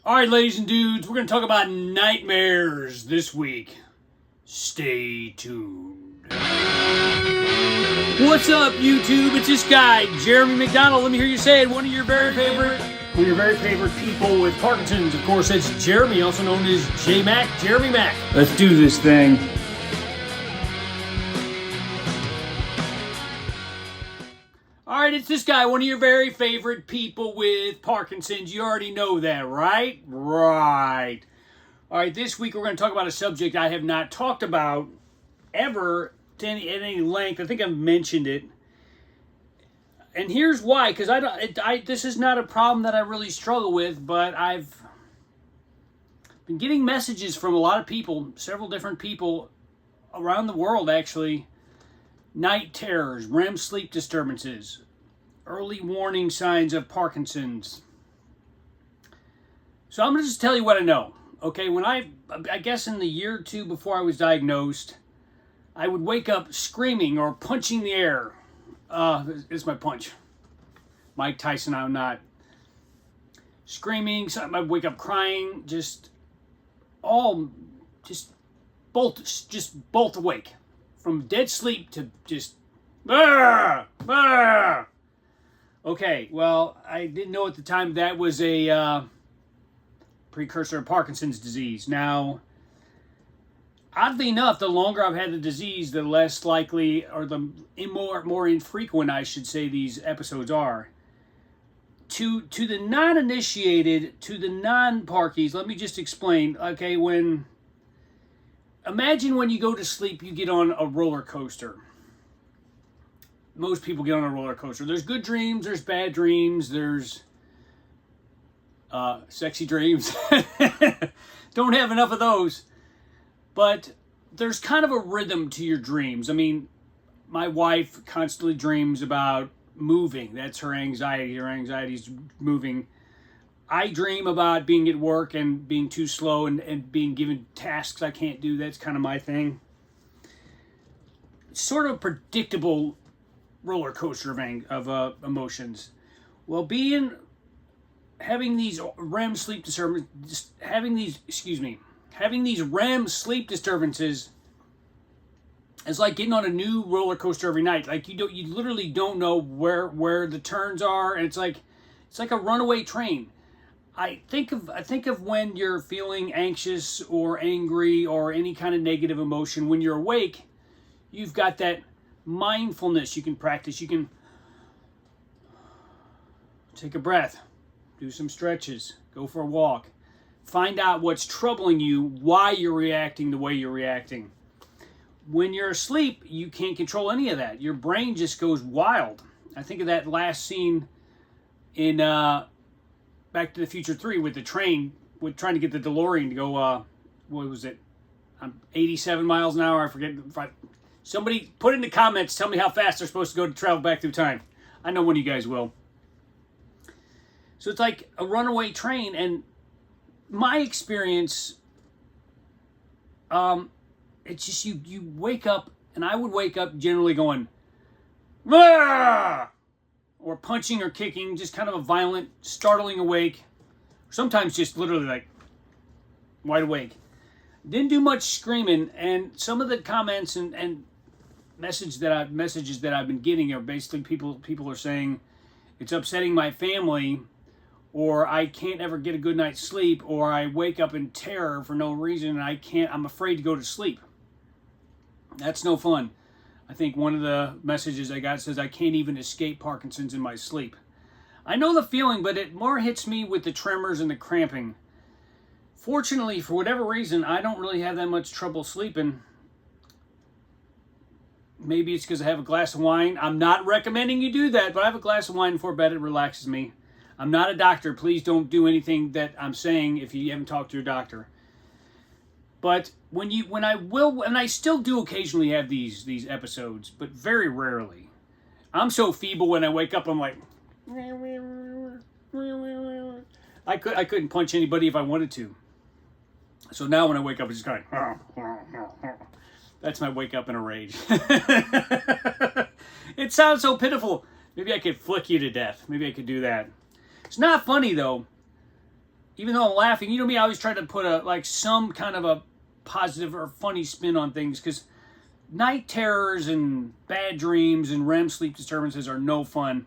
All right, ladies and dudes, we're going to talk about nightmares this week. Stay tuned. What's up, YouTube? It's this guy, Jeremy McDonald. Let me hear you say it. One of your very favorite people with Parkinson's. Of course, that's Jeremy, also known as J Mac, Jeremy Mac. Let's do this thing. All right, it's this guy, one of your very favorite people with Parkinson's. You already know that, right? Right. All right, this week we're going to talk about a subject I have not talked about ever at any length. I think I've mentioned it. And here's why, because this is not a problem that I really struggle with, but I've been getting messages from a lot of people, several different people around the world, actually. Night terrors, REM sleep disturbances, early warning signs of Parkinson's. So I'm going to just tell you what I know. Okay, when I guess in the year or two before I was diagnosed, I would wake up screaming or punching the air. This is my punch. Mike Tyson, I'm not. Screaming, I'd wake up crying, just bolt awake. From dead sleep to just, Okay, well, I didn't know at the time that was a precursor of Parkinson's disease. Now, oddly enough, the longer I've had the disease, the less likely, or the more infrequent, I should say, these episodes are. To the non-initiated, to the non-Parkies, let me just explain. Okay, imagine when you go to sleep, you get on a roller coaster. Most people get on a roller coaster. There's good dreams, there's bad dreams, there's sexy dreams. Don't have enough of those. But there's kind of a rhythm to your dreams. I mean, my wife constantly dreams about moving. That's her anxiety. Her anxiety's moving. I dream about being at work and being too slow and being given tasks I can't do. That's kind of my thing. It's sort of a predictable roller coaster of emotions. Well, having these REM sleep disturbances, having these REM sleep disturbances is like getting on a new roller coaster every night. Like you literally don't know where the turns are, and it's like a runaway train. I think of when you're feeling anxious or angry or any kind of negative emotion. When you're awake, you've got that mindfulness you can practice. You can take a breath, do some stretches, go for a walk, find out what's troubling you, why you're reacting the way you're reacting. When you're asleep, you can't control any of that. Your brain just goes wild. I think of that last scene in Back to the Future 3 with the train, with trying to get the DeLorean to go, what was it? 87 miles an hour. I forget. Somebody put in the comments, tell me how fast they're supposed to go to travel back through time. I know one of you guys will. So it's like a runaway train, and my experience, it's just you wake up, and I would wake up generally going, "Ah!" or punching or kicking, just kind of a violent, startling awake. Sometimes just literally like wide awake. Didn't do much screaming, and some of the comments and messages that I've been getting are basically people are saying it's upsetting my family, or I can't ever get a good night's sleep, or I wake up in terror for no reason and I'm afraid to go to sleep. That's no fun. I think one of the messages I got says I can't even escape Parkinson's in my sleep. I know the feeling, but it more hits me with the tremors and the cramping. Fortunately, for whatever reason, I don't really have that much trouble sleeping. Maybe it's because I have a glass of wine. I'm not recommending you do that, but I have a glass of wine before bed. It relaxes me. I'm not a doctor. Please don't do anything that I'm saying if you haven't talked to your doctor. But when I still do occasionally have these episodes, but very rarely. I'm so feeble when I wake up, I'm like, I couldn't punch anybody if I wanted to. So now when I wake up, it's just kind of, that's my wake up in a rage. It sounds so pitiful. Maybe I could flick you to death. Maybe I could do that. It's not funny though. even though I'm laughing, you know me, I always try to put some kind of a positive or funny spin on things, because night terrors and bad dreams and REM sleep disturbances are no fun.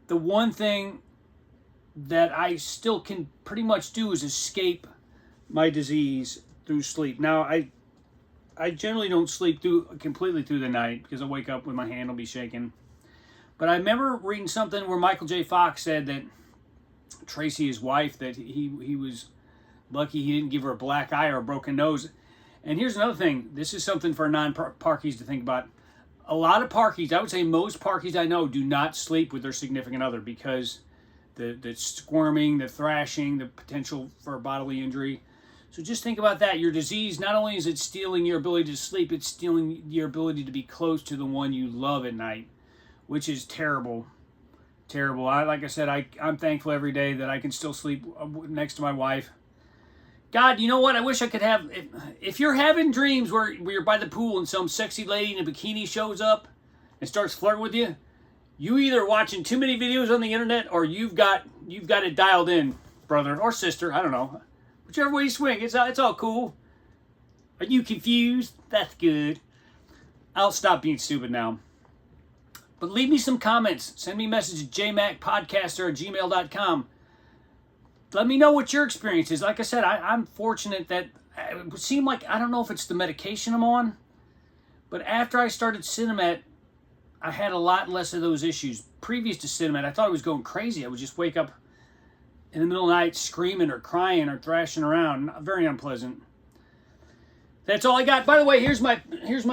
The one thing that I still can pretty much do is escape my disease through sleep. Now, I generally don't sleep completely through the night, because I wake up with my hand will be shaking. But I remember reading something where Michael J. Fox said that Tracy, his wife, that he was lucky he didn't give her a black eye or a broken nose. And here's another thing. This is something for non-Parkies to think about. A lot of Parkies, I would say most Parkies I know, do not sleep with their significant other, because the squirming, the thrashing, the potential for bodily injury. So just think about that. Your disease, not only is it stealing your ability to sleep, it's stealing your ability to be close to the one you love at night, which is terrible. Terrible. Like I said, I'm thankful every day that I can still sleep next to my wife. God, you know what? I wish I could have... If you're having dreams where you're by the pool and some sexy lady in a bikini shows up and starts flirting with you, you either watching too many videos on the internet, or you've got it dialed in, brother or sister. I don't know. Whichever way you swing, it's all cool. Are you confused? That's good. I'll stop being stupid now. But leave me some comments. Send me a message at jmacpodcaster@gmail.com. Let me know what your experience is. Like I said, I'm fortunate that it would seem like, I don't know if it's the medication I'm on, but after I started Cinemet, I had a lot less of those issues. Previous to Cinemet, I thought I was going crazy. I would just wake up in the middle of the night screaming or crying or thrashing around. Very unpleasant. That's all I got. By the way, here's my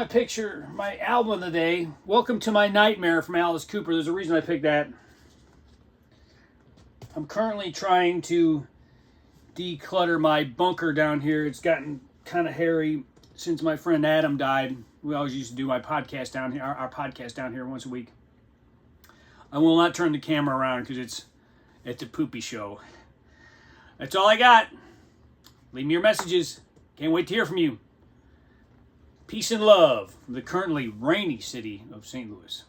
picture, my album of the day. Welcome to My Nightmare from Alice Cooper. There's a reason I picked that. I'm currently trying to declutter my bunker down here. It's gotten kind of hairy since my friend Adam died. We always used to do my podcast down here, our podcast down here once a week. I will not turn the camera around because it's a poopy show. That's all I got. Leave me your messages. Can't wait to hear from you. Peace and love from the currently rainy city of St. Louis.